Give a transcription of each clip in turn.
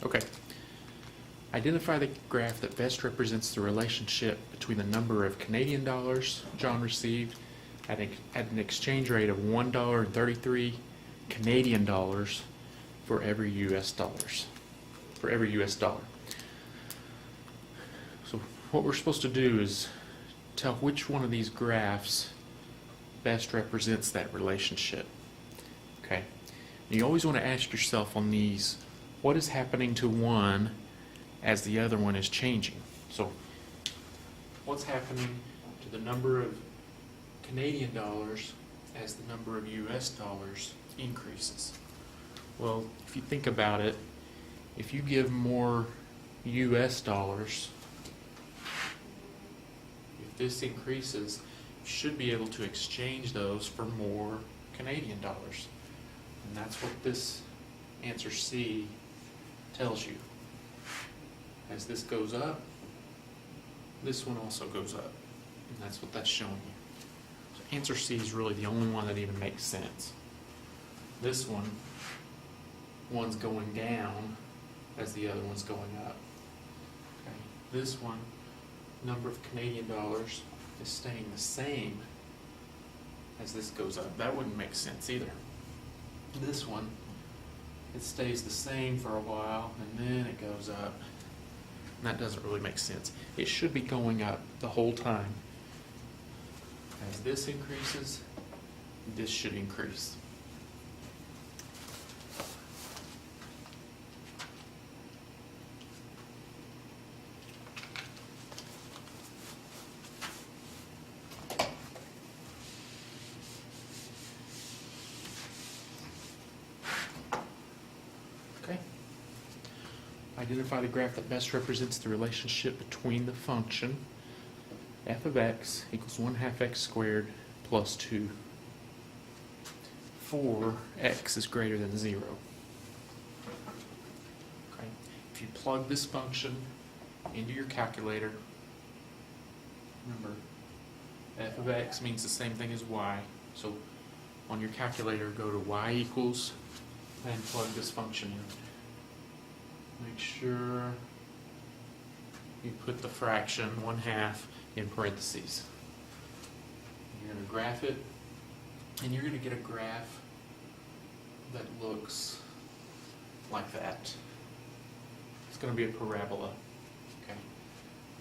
Okay. Identify the graph that best represents the relationship between the number of Canadian dollars John received at an exchange rate of $1.33 Canadian dollars for every US dollars. For every US dollar. So what we're supposed to do is tell which one of these graphs best represents that relationship. Okay. And you always want to ask yourself on these, what is happening to one as the other one is changing? So what's happening to the number of Canadian dollars as the number of US dollars increases? Well, if you think about it, if you give more US dollars, if this increases, you should be able to exchange those for more Canadian dollars. And that's what this answer C tells you. As this goes up, this one also goes up. And that's what that's showing you. So answer C is really the only one that even makes sense. This one's going down as the other one's going up. Okay. This one, number of Canadian dollars, is staying the same as this goes up. That wouldn't make sense either. This one, it stays the same for a while and then it goes up. And that doesn't really make sense. It should be going up the whole time. As this increases, this should increase. Okay. Identify the graph that best represents the relationship between the function f of x equals 1/2 x squared plus 2 for x is greater than 0. Okay. If you plug this function into your calculator, remember f of x means the same thing as y. So on your calculator, go to y equals and plug this function in. Make sure you put the fraction 1/2 in parentheses. You're going to graph it, and you're going to get a graph that looks like that. It's going to be a parabola. Okay.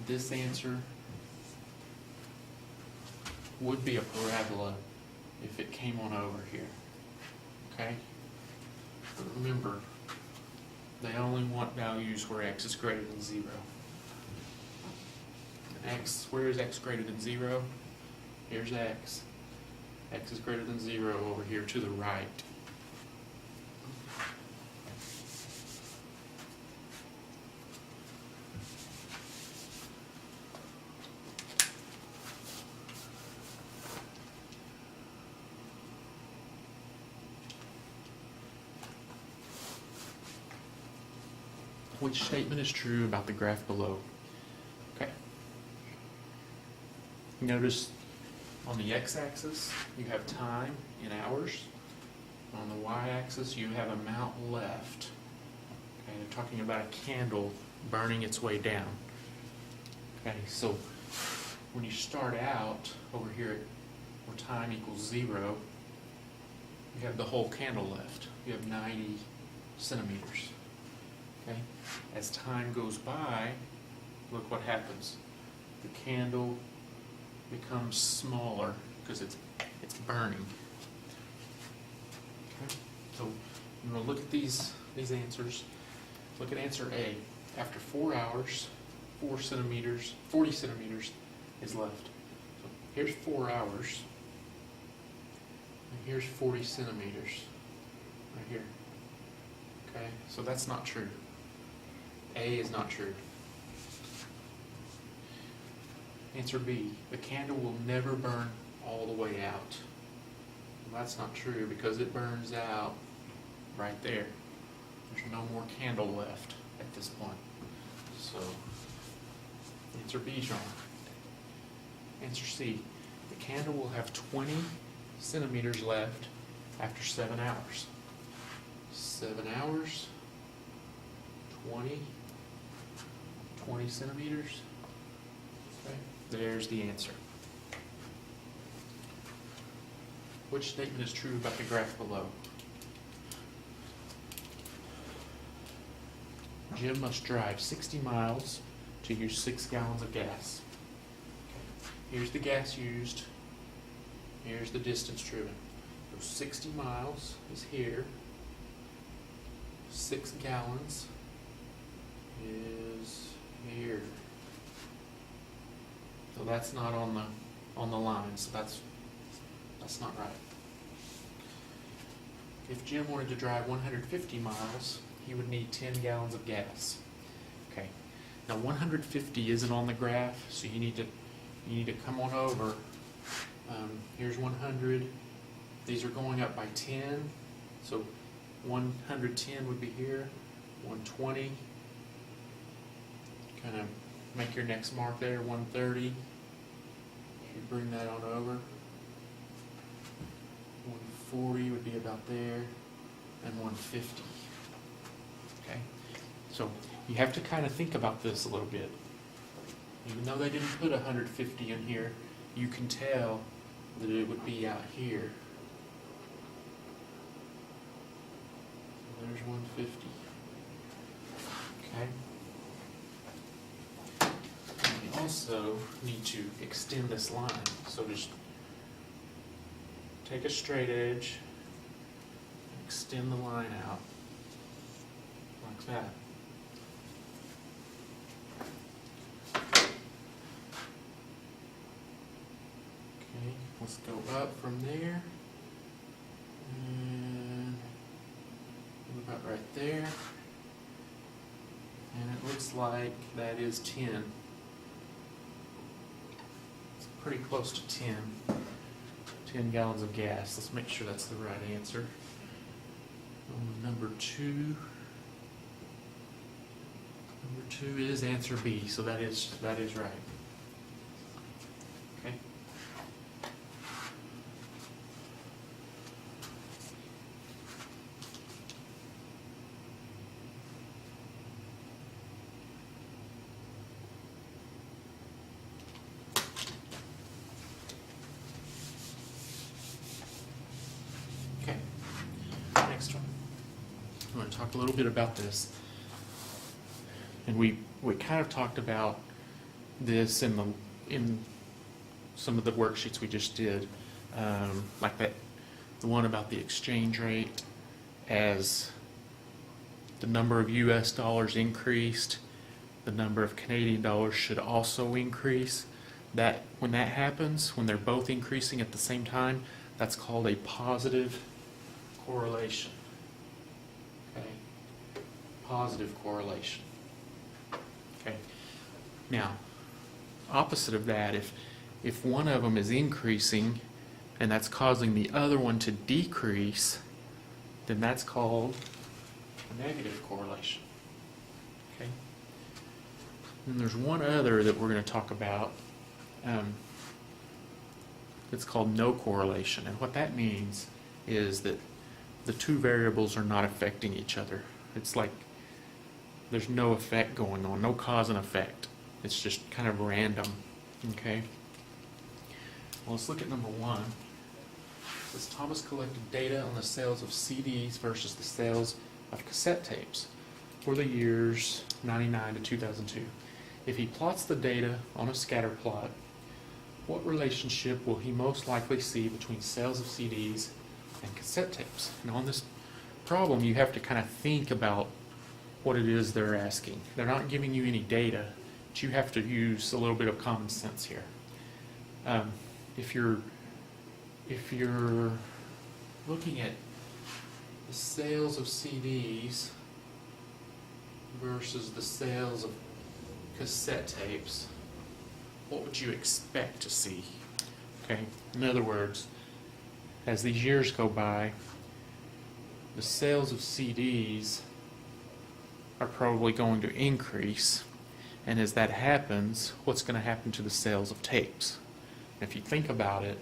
This answer would be a parabola if it came on over here. Okay? But remember, they only want values where x is greater than 0. X, where is x greater than 0? Here's x. X is greater than 0 over here to the right. Which statement is true about the graph below? Okay. Notice on the x-axis you have time in hours. On the y-axis you have amount left. Okay, they're talking about a candle burning its way down. Okay, so when you start out over here where time equals 0, you have the whole candle left. You have 90 centimeters. Okay? As time goes by, look what happens. The candle becomes smaller because it's burning. Okay? So I'm going to look at these answers. Look at answer A. After 4 hours, 40 centimeters is left. So here's 4 hours, and here's 40 centimeters right here. Okay, so that's not true. A is not true. Answer B, the candle will never burn all the way out. Well, that's not true because it burns out right there. There's no more candle left at this point. So, answer B is wrong. Answer C, the candle will have 20 centimeters left after 7 hours. 7 hours, 20 centimeters. Okay, there's the answer. Which statement is true about the graph below? Jim must drive 60 miles to use 6 gallons of gas. Okay. Here's the gas used. Here's the distance driven. So 60 miles is here. 6 gallons is here. So that's not on the line, so that's not right. If Jim wanted to drive 150 miles, he would need 10 gallons of gas. Okay. Now 150 isn't on the graph, so you need to come on over. Here's 100. These are going up by 10, so 110 would be here. 120. Kind of make your next mark there. 130. You bring that on over. 140 would be about there, and 150. Okay, so you have to kind of think about this a little bit. Even though they didn't put 150 in here, you can tell that it would be out here. So there's 150. Okay. And you also need to extend this line. So just take a straight edge, extend the line out like that. Okay, let's go up from there, and about right there, and it looks like that is 10. It's pretty close to 10. 10 gallons of gas. Let's make sure that's the right answer. Number 2. Number 2 is answer B, so that is right. Okay. Next one. I'm going to talk a little bit about this. And we kind of talked about this in some of the worksheets we just did, like the one about the exchange rate. As the number of US dollars increased, the number of Canadian dollars should also increase. That when that happens, when they're both increasing at the same time, that's called a positive correlation. Okay, positive correlation. Okay. Now, opposite of that, if one of them is increasing and that's causing the other one to decrease, then that's called a negative correlation. Okay. And there's one other that we're going to talk about. It's called no correlation, and what that means is that the two variables are not affecting each other. It's like there's no effect going on, no cause and effect. It's just kind of random. Okay. Well, let's look at number 1. It says Thomas collected data on the sales of CDs versus the sales of cassette tapes for the years 99 to 2002. If he plots the data on a scatter plot, what relationship will he most likely see between sales of CDs and cassette tapes? Now on this problem, you have to kind of think about what it is they're asking. They're not giving you any data, but you have to use a little bit of common sense here. If you're looking at the sales of CDs versus the sales of cassette tapes, what would you expect to see? Okay, in other words, as these years go by, the sales of CDs are probably going to increase, and as that happens, what's going to happen to the sales of tapes? If you think about it,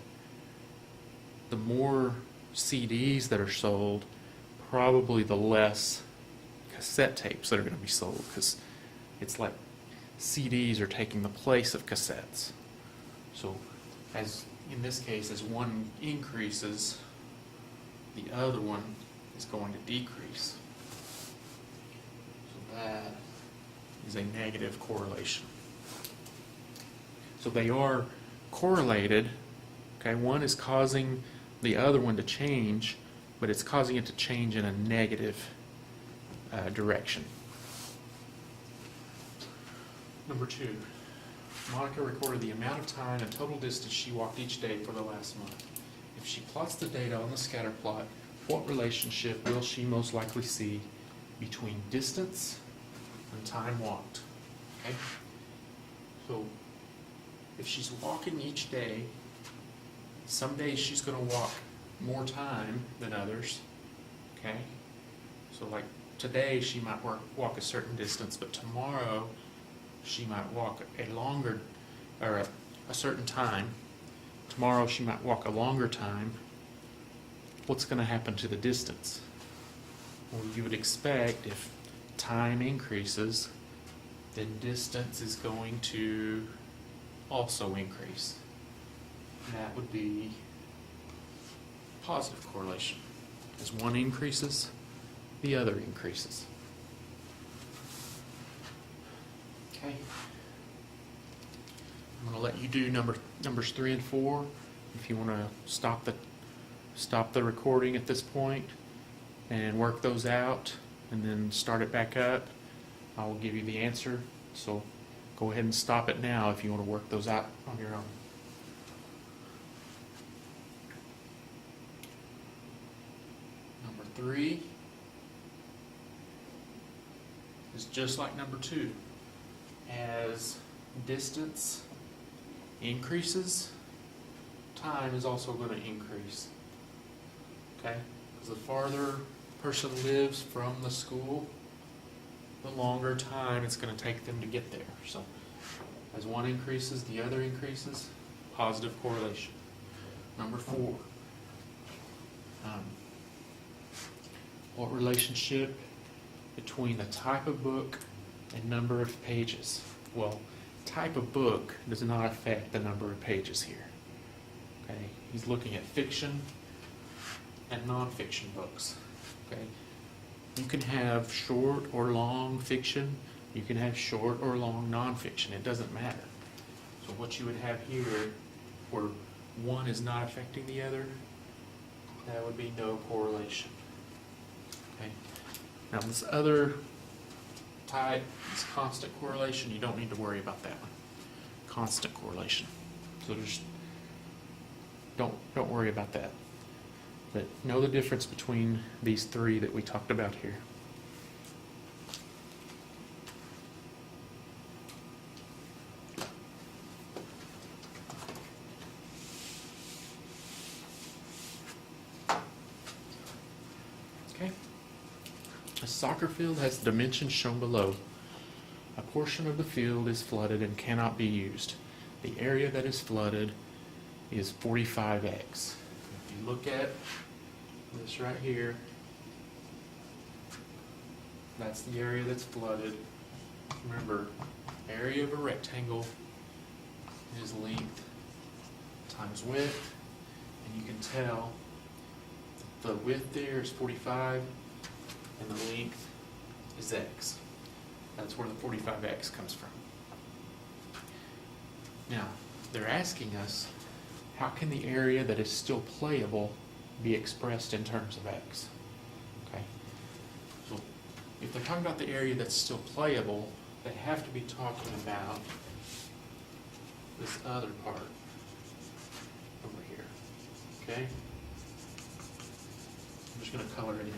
the more CDs that are sold, probably the less cassette tapes that are going to be sold, because it's like CDs are taking the place of cassettes. So as in this case, as one increases, the other one is going to decrease. So that is a negative correlation. So they are correlated. Okay, one is causing the other one to change, but it's causing it to change in a negative direction. Number 2, Monica recorded the amount of time and total distance she walked each day for the last month. If she plots the data on the scatter plot, what relationship will she most likely see between distance and time walked? Okay? So if she's walking each day, some days she's going to walk more time than others. Okay? So like today she might walk a certain distance, but tomorrow she might walk a longer, or a certain time. Tomorrow she might walk a longer time. What's going to happen to the distance? Well, you would expect if time increases, then distance is going to also increase. And that would be positive correlation. As one increases, the other increases. Okay. I'm going to let you do numbers 3 and 4. If you want to stop the recording at this point and work those out and then start it back up, I will give you the answer. So go ahead and stop it now if you want to work those out on your own. Number 3 is just like number 2. As distance increases, time is also going to increase. Okay? Because the farther a person lives from the school, the longer time it's going to take them to get there. So as one increases, the other increases. Positive correlation. Number 4. What relationship between the type of book and number of pages? Well, type of book does not affect the number of pages here. Okay, he's looking at fiction and nonfiction books. Okay, you can have short or long fiction. You can have short or long nonfiction. It doesn't matter. So what you would have here, where one is not affecting the other, that would be no correlation. Okay. Now this other type is constant correlation. You don't need to worry about that one. Constant correlation. So just don't worry about that. But know the difference between these 3 that we talked about here. Okay. A soccer field has the dimensions shown below. A portion of the field is flooded and cannot be used. The area that is flooded is 45x. If you look at this right here, that's the area that's flooded. Remember, area of a rectangle is length times width, and you can tell the width there is 45 and the length is x. That's where the 45x comes from. Now, they're asking us, how can the area that is still playable be expressed in terms of x? Okay. So, if they're talking about the area that's still playable, they have to be talking about this other part over here. Okay? I'm just going to color it in.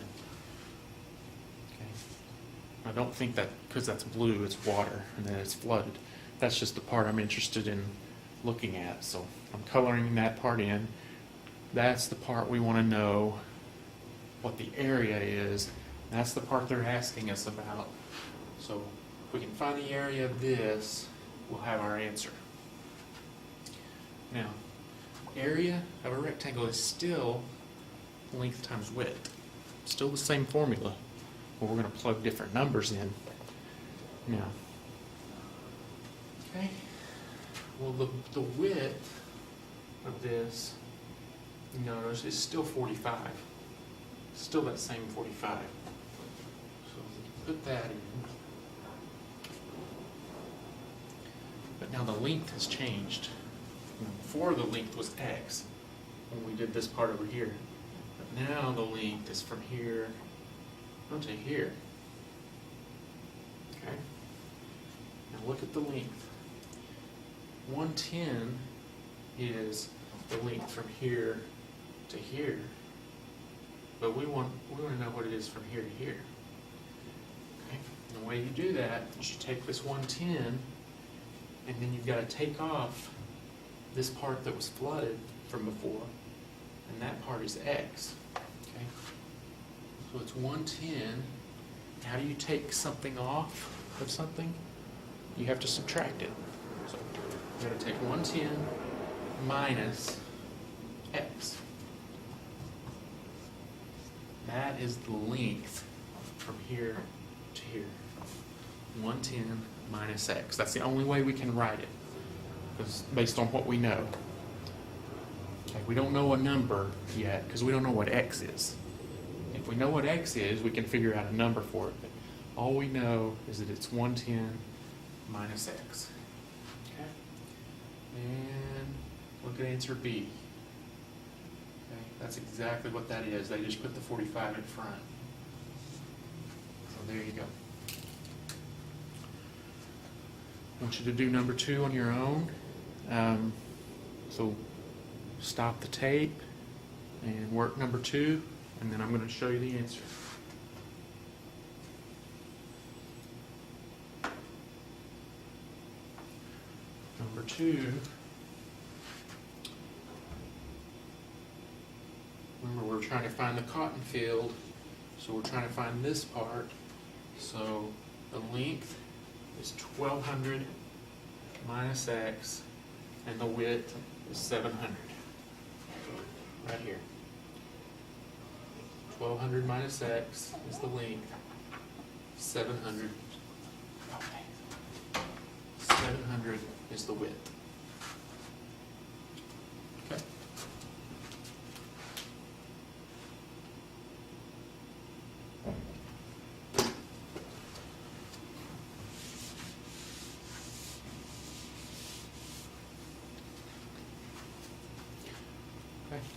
I don't think that, because that's blue, it's water, and then it's flooded. That's just the part I'm interested in looking at. So I'm coloring that part in. That's the part we want to know what the area is. That's the part they're asking us about. So if we can find the area of this, we'll have our answer. Now, area of a rectangle is still length times width. Still the same formula. Well, we're going to plug different numbers in now. Okay. Well, the width of this, you notice, is still 45. Still that same 45. So put that in. But now the length has changed. Before the length was X when we did this part over here. But now the length is from here to here. Okay? Now look at the length. 110 is the length from here to here. But we want to know what it is from here to here. Okay? And the way you do that is you take this 110 and then you've got to take off this part that was flooded from before, and that part is X. Okay? So it's 110. How do you take something off of something? You have to subtract it. So you've got to take 110 minus X. That is the length from here to here. 110 minus X. That's the only way we can write it, because based on what we know. Okay, we don't know a number yet because we don't know what X is. If we know what X is, we can figure out a number for it. But all we know is that it's 110 minus X. Okay? And look at answer B. Okay, that's exactly what that is. They just put the 45 in front. So there you go. I want you to do number 2 on your own. So stop the tape and work number 2, and then I'm going to show you the answer. Number 2. Remember, we're trying to find the cotton field, so we're trying to find this part. So the length is 1200 minus X, and the width is 700. Right here. 1200 minus X is the length. 700. 700 is the width. Okay.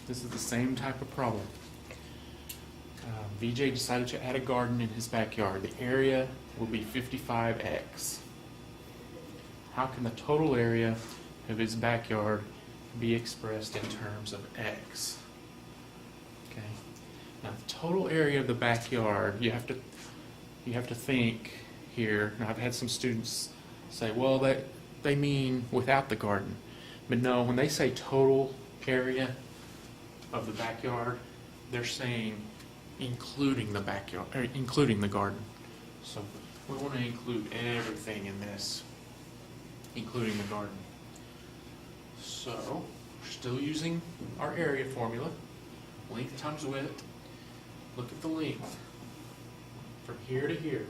This is the same type of problem. VJ decided to add a garden in his backyard. The area will be 55x. How can the total area of his backyard be expressed in terms of x? Okay. Now the total area of the backyard, you have to think here. Now I've had some students say, well, they mean without the garden. But no, when they say total area of the backyard, they're saying including the backyard, or including the garden. So we want to include everything in this, including the garden. So we're still using our area formula, length times width. Look at the length from here to here.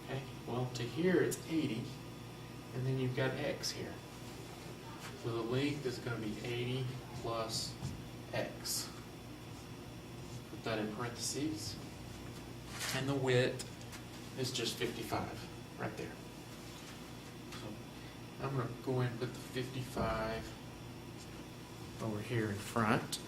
Okay, well, to here it's 80, and then you've got x here. So the length is going to be 80 plus x. Put that in parentheses. And the width is just 55 right there. So I'm going to go in and put the 55 over here in front.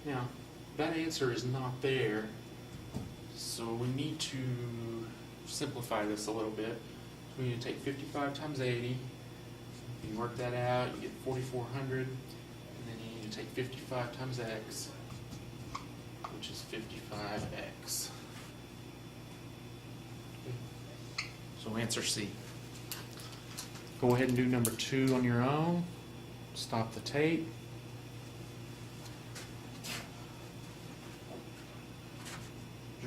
Now, that answer is not there, so we need to simplify this a little bit. So we need to take 55 times 80, you work that out, you get 4,400, and then you need to take 55 times x, which is 55x. Okay. So answer C. Go ahead and do number 2 on your own. Stop the tape.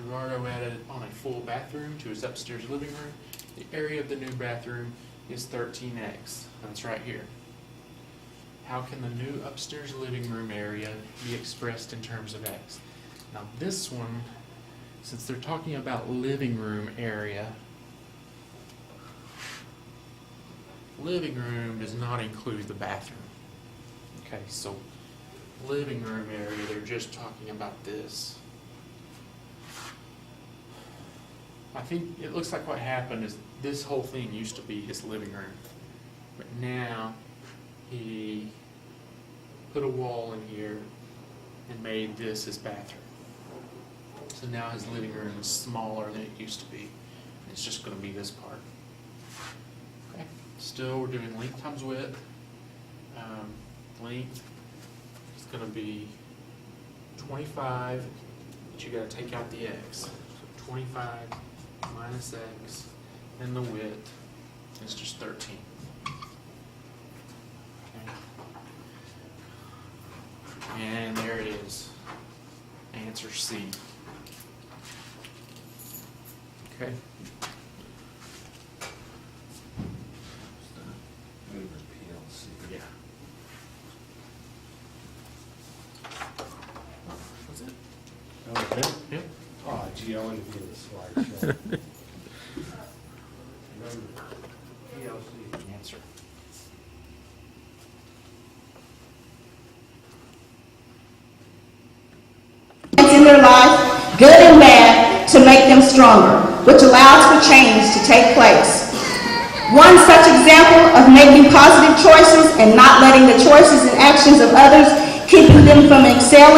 Gerardo added on a full bathroom to his upstairs living room. The area of the new bathroom is 13x. That's right here. How can the new upstairs living room area be expressed in terms of x? Now this one, since they're talking about living room area, living room does not include the bathroom. Okay, so living room area, they're just talking about this. I think it looks like what happened is this whole thing used to be his living room, but now he put a wall in here and made this his bathroom. So now his living room is smaller than it used to be. It's just going to be this part. Okay. Still, we're doing length times width. Length is going to be 25, but you got to take out the x. So 25 minus x, and the width is just 13. Okay. And there it is. Answer C. Okay. Yeah. That's it. Okay. Yep. Oh, gee, I want to be in the slideshow. PLC. Answer. In their life, good and bad, to make them stronger, which allows for change to take place. One such example of making positive choices and not letting the choices and actions of others keeping them from excelling